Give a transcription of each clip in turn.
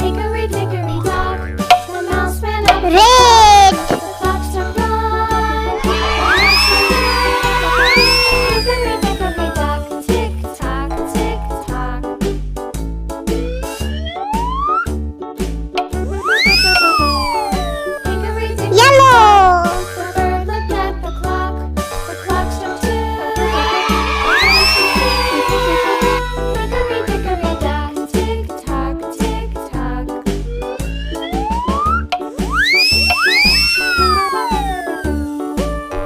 Hickory dickory dock, the mouse ran up the Red. clock. The clock struck one. The mouse ran up. Hickory dickory dock, tick tock, tick tock. Hickory dickory Yellow. the bird looked at the clock. The clock struck two. Hickory dickory dock, tick tock, tick tock.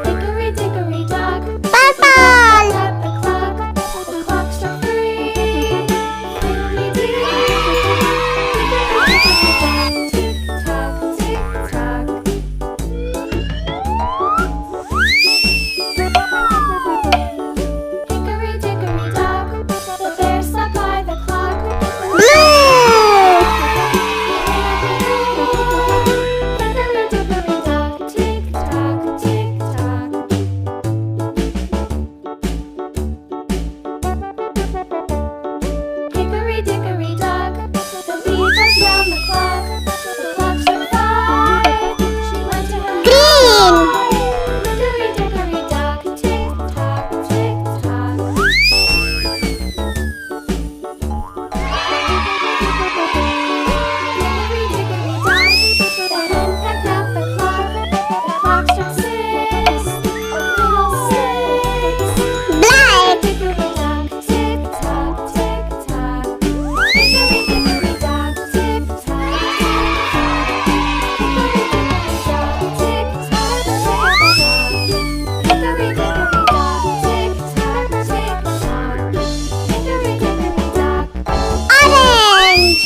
Hickory dickory dock, Purple. at the clock. The clock struck three. Hickory dickory dock, tick tock, tick tock. Hickory dickory dock, the bear sat by the clock. Blue. Hickory dickory dock, tick tock, tick tock. Hickory dickory dock, the bee buzzed round the clock. The clock struck five. She went to her Green. Hickory dickory dock, tick tock, tick tock. Hickory dickory dock, the hen pecked at the clock. The clock struck six. A little six. Black. Hickory dock, tick tock, tick tock. Hickory dickory dock, tick tock, tick tock. Hickory dickory dock, tick tock, tick tock. Hickory dickory dock, tick tock, tick tock. Hickory dickory dock. Orange.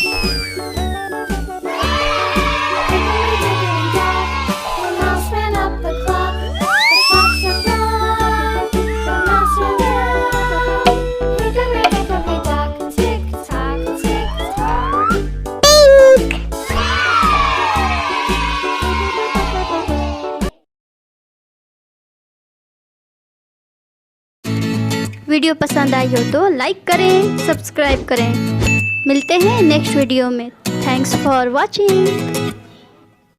Hickory dickory dock, the mouse ran up the clock. The clock struck one. The mouse ran out. Hickory dickory dock, tick tock, tick tock. Pink. Video पसंद आई हो तो like करें, subscribe करें। मिलते हैं next video में। Thanks for watching.